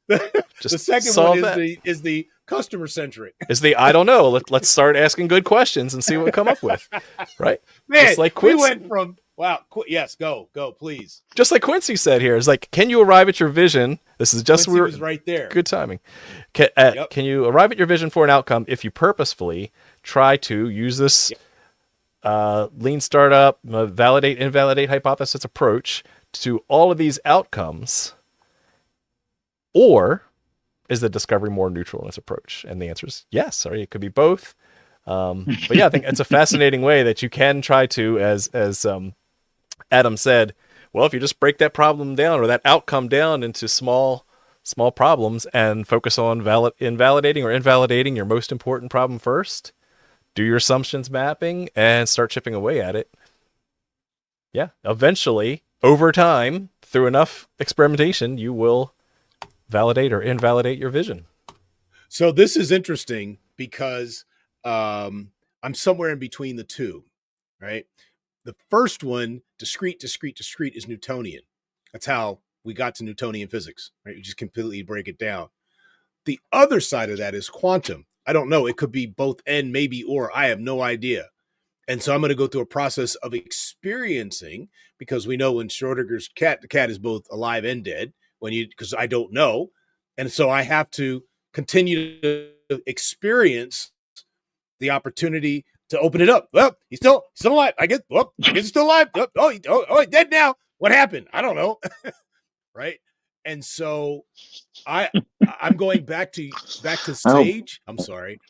The second one is the customer centric. Is the I don't know. Let's start asking good questions and see what we come up with. Right? Man, just like Quincy, we went from yes, go please. Just like Quincy said here, is like, can you arrive at your vision? This is just Quincy was right there. Good timing. Can you arrive at your vision for an outcome if you purposefully try to use this lean startup, validate, invalidate hypothesis approach to all of these outcomes? Or is the discovery more neutral in its approach? And the answer is yes, or it could be both. But yeah, I think it's a fascinating way that you can try to, as Adam said, well, if you just break that problem down or that outcome down into small problems and focus on invalidating or invalidating your most important problem first, do your assumptions mapping and start chipping away at it. Yeah, eventually, over time, through enough experimentation, you will validate or invalidate your vision. So this is interesting because I'm somewhere in between the two, right? The first one, discrete, is Newtonian. That's how we got to Newtonian physics, right? You just completely break it down. The other side of that is quantum. I don't know. It could be both and, maybe, or I have no idea. And so I'm going to go through a process of experiencing, because we know in Schrodinger's cat, the cat is both alive and dead, because I don't know. And so I have to continue to experience the opportunity to open it up. Well, he's still alive. I guess he's still alive. He's dead now. What happened? I don't know. Right. And so I'm going back to Sage. I'm sorry.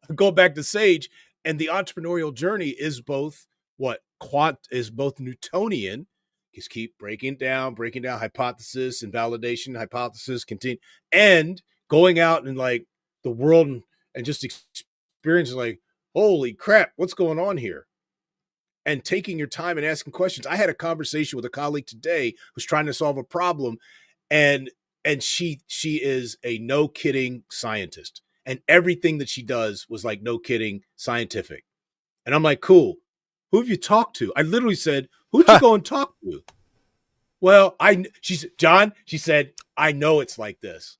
I'm going back to Sage, and the entrepreneurial journey is both Newtonian. Just keep breaking down hypothesis and validation, hypothesis, continue, and going out and like the world and just experiencing like, holy crap, what's going on here? And taking your time and asking questions. I had a conversation with a colleague today who's trying to solve a problem, and she is a no kidding scientist, and everything that she does was like no kidding scientific. And I'm like, cool. Who have you talked to? I literally said, who'd you go and talk to? Well, she said, I know it's like this.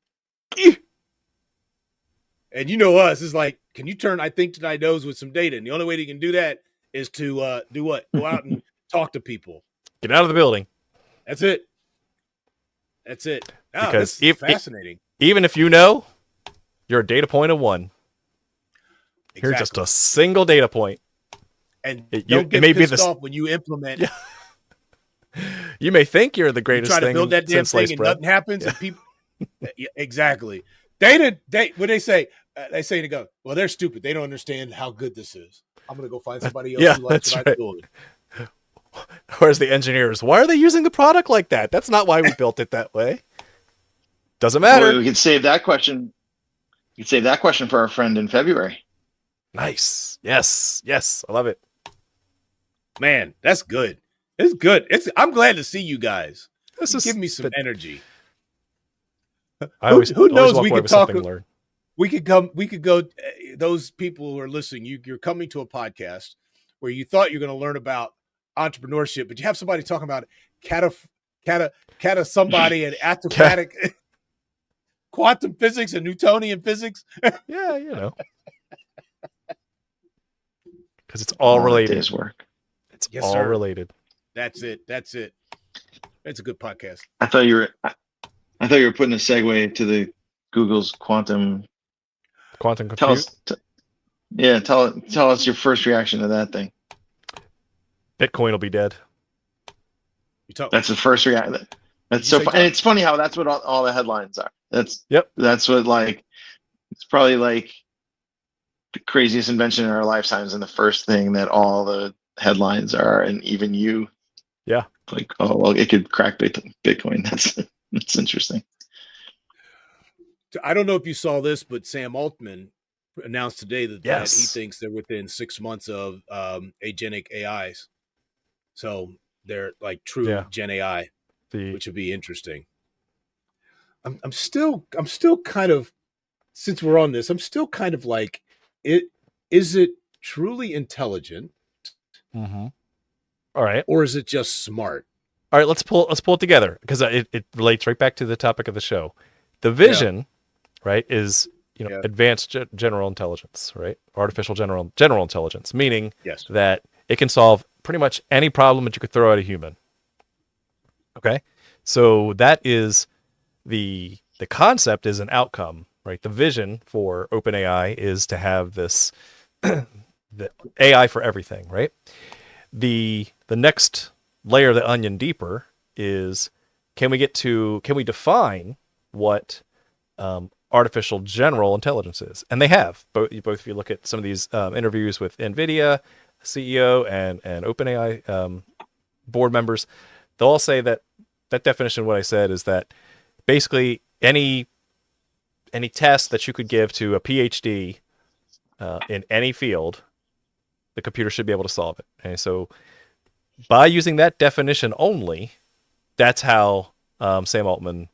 And you know us, it's like, can you turn I think to thy nose with some data? And the only way you can do that is to do what? Go out and talk to people. Get out of the building. That's it. Oh, because this is fascinating. Even if you know, you're a data point of one. Exactly. Here's just a single data point. And don't get pissed off when you implement. Yeah. You may think you're the greatest thing. You try to build that damn thing and nothing happens, and people. Exactly. What they say? They say to go. Well, they're stupid. They don't understand how good this is. I'm gonna go find somebody else who likes what I'm doing. Whereas the engineers, why are they using the product like that? That's not why we built it that way. Doesn't matter. Well, we could save that question. We could save that question for our friend in February. Nice. Yes. I love it. Man, that's good. It's good. I'm glad to see you guys. This is give me some energy. Who knows? We could talk. We could go. Those people who are listening, you're coming to a podcast where you thought you're going to learn about entrepreneurship, but you have somebody talking about somebody and atomatic quantum physics and Newtonian physics. Yeah, you know, because it's all related. Day's work. It's all related. That's it. It's a good podcast. I thought you were putting a segue to the Google's quantum compute. Tell us your first reaction to that thing. Bitcoin will be dead. That's the first reaction. That's so funny. And it's funny how that's what all the headlines are. That's what, like, it's probably like the craziest invention in our lifetimes, and the first thing that all the headlines are, and even you, like, oh well, it could crack Bitcoin. That's interesting. I don't know if you saw this, but Sam Altman announced today that he thinks they're within 6 months of agentic AIs. So they're like true Gen AI, which would be interesting. I'm still kind of, since we're on this, I'm still kind of like, is it truly intelligent? Mm-hmm. All right. Or is it just smart? All right, let's pull it together, because it relates right back to the topic of the show. The vision, right, is advanced general intelligence, right? Artificial general intelligence, meaning that it can solve pretty much any problem that you could throw at a human. Okay? So that is the concept is an outcome, right? The vision for OpenAI is to have this the AI for everything, right? The next layer of the onion deeper is, can we define what artificial general intelligence is? And they have, both if you look at some of these interviews with NVIDIA CEO and OpenAI board members, they'll all say that definition of what I said is that basically any test that you could give to a PhD in any field, the computer should be able to solve it. And so by using that definition only, that's how Sam Altman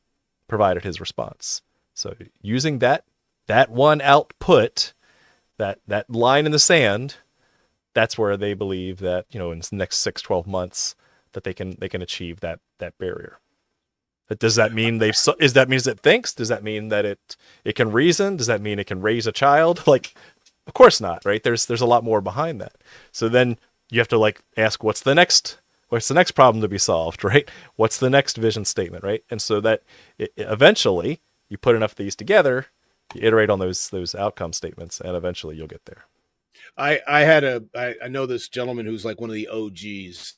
provided his response. So using that one output, that line in the sand, that's where they believe that, in the next 6-12 months that they can achieve that barrier. But does that mean does it thinks? Does that mean that it can reason? Does that mean it can raise a child? Like, of course not, right? There's a lot more behind that. So then you have to ask, what's the next what's the next problem to be solved, right? What's the next vision statement, right? And so that eventually you put enough of these together, you iterate on those outcome statements, and eventually you'll get there. I know this gentleman who's like one of the OGs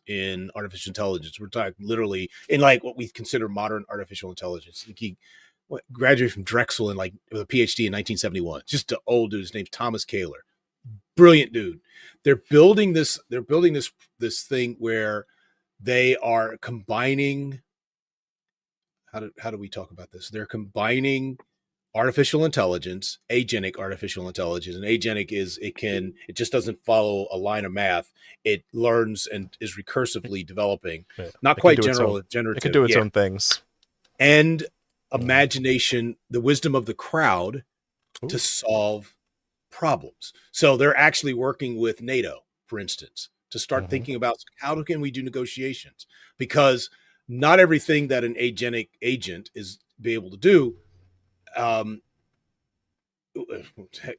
in artificial intelligence. We're talking literally in like what we consider modern artificial intelligence. He graduated from Drexel in like with a PhD in 1971. Just an old dude. His name's Thomas Kaler. Brilliant dude. They're building this thing where they are combining. How do we talk about this? They're combining artificial intelligence, agentic artificial intelligence, and agentic is it just doesn't follow a line of math. It learns and is recursively developing. Yeah. Not quite generative. It can do its own things. And imagination, the wisdom of the crowd to solve problems. So they're actually working with NATO, for instance, to start thinking about how can we do negotiations? Because not everything that an agentic agent is be able to do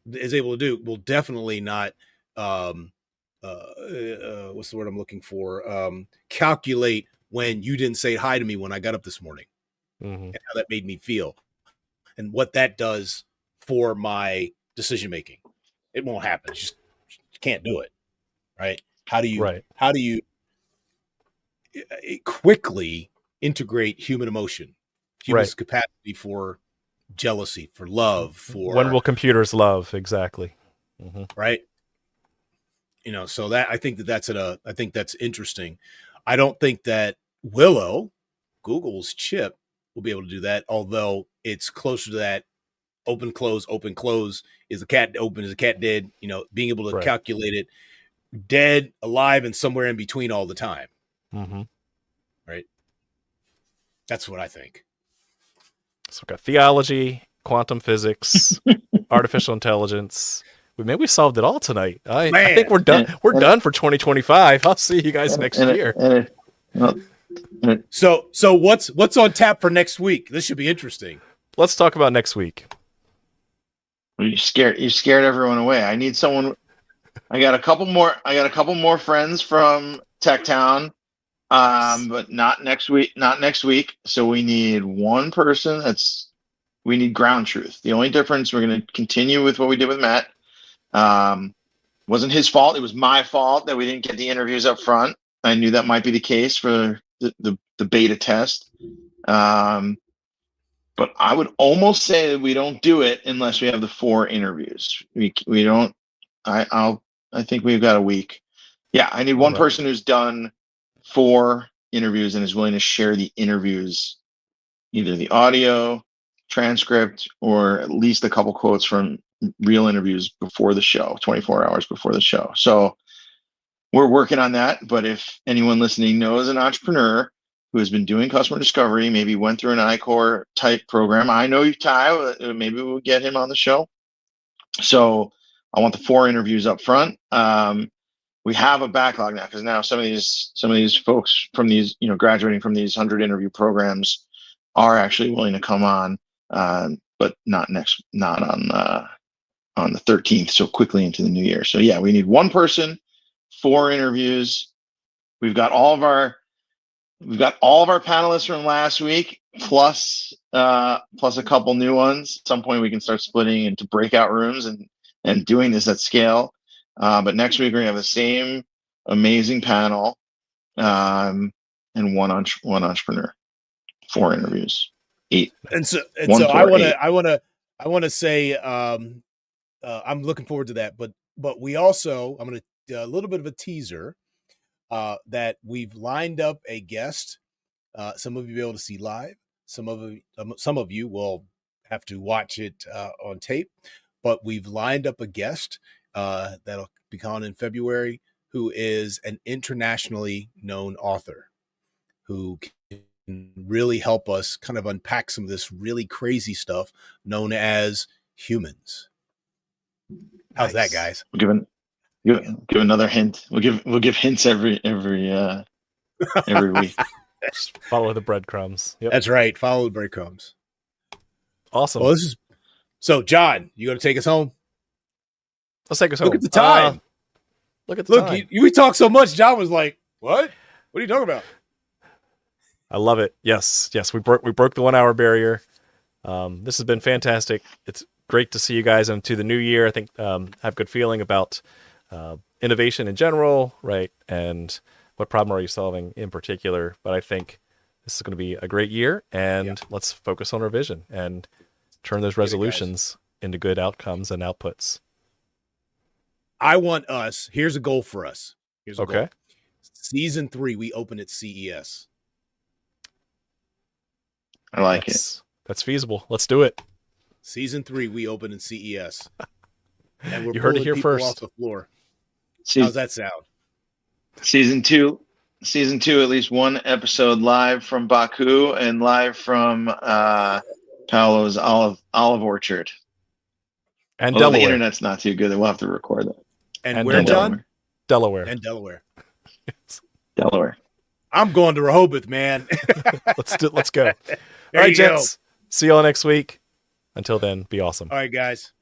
is able to do will definitely not what's the word I'm looking for, calculate when you didn't say hi to me when I got up this morning and how that made me feel and what that does for my decision making. It won't happen. You just can't do it, right? How do you quickly integrate human emotion, human's capacity for jealousy, for love, for when will computers love? Exactly. Right. So that I think that's interesting. I don't think that Willow, Google's chip, will be able to do that, although it's closer to that open close is a cat open, is a cat dead, being able to calculate it dead, alive, and somewhere in between all the time. Right. That's what I think. So we've got theology, quantum physics, artificial intelligence. We solved it all tonight. I think we're done. We're done for 2025. I'll see you guys next year. So what's on tap for next week? This should be interesting. Let's talk about next week. You scared everyone away. I need someone. I got a couple more friends from Tech Town. But not next week. So we need one person. We need ground truth. The only difference, we're going to continue with what we did with Matt. Wasn't his fault. It was my fault that we didn't get the interviews up front. I knew that might be the case for the beta test. But I would almost say that we don't do it unless we have the 4 interviews. We don't. I think we've got a week. Yeah, I need one person who's done 4 interviews and is willing to share the interviews, either the audio, transcript, or at least a couple quotes from real interviews before the show, 24 hours before the show. So we're working on that. But if anyone listening knows an entrepreneur who has been doing customer discovery, maybe went through an iCore type program, I know you, Ty, maybe we'll get him on the show. So I want the 4 interviews up front. We have a backlog now because now some of these folks from these, graduating from these 100 interview programs are actually willing to come on, but not on the 13th, so quickly into the new year. So yeah, we need one person, 4 interviews. We've got all of our panelists from last week, plus a couple new ones. At some point, we can start splitting into breakout rooms and doing this at scale. But next week we're gonna have the same amazing panel, and one entrepreneur, 4 interviews, 8. And so I want to say I'm looking forward to that. But we also, I'm gonna a little bit of a teaser that we've lined up a guest. Some of you will be able to see live. Some of you will have to watch it on tape. But we've lined up a guest that'll be on in February, who is an internationally known author who can really help us kind of unpack some of this really crazy stuff known as humans. How's that, guys? We'll give another hint. We'll give hints every week. Just follow the breadcrumbs. Yep. That's right. Follow the breadcrumbs. Awesome. Well, so John, you going to take us home? Let's take us home. Look at the time. Look, we talk so much. John was like, What? What are you talking about? I love it. Yes, we broke the 1 hour barrier. This has been fantastic. It's great to see you guys into the new year. I think I have a good feeling about innovation in general, right? And what problem are you solving in particular? But I think this is going to be a great year, and let's focus on our vision and turn those resolutions into good outcomes and outputs. I want us. Here's a goal for us. Here's a Okay. goal. Season 3, we open at CES. I like it. That's feasible. Let's do it. Season 3, we open in CES. And we're You heard it pulling here people first. off the floor. Se- How's that sound? season two, at least one episode live from Baku and live from Paolo's olive orchard. And Although the Delaware. internet's not too good, then we'll have to record that. And where, John? Delaware. And Delaware. Delaware. I'm going to Rehoboth, man. Let's go. All There right, you go. gents. See y'all next week. Until then, be awesome. All right, guys.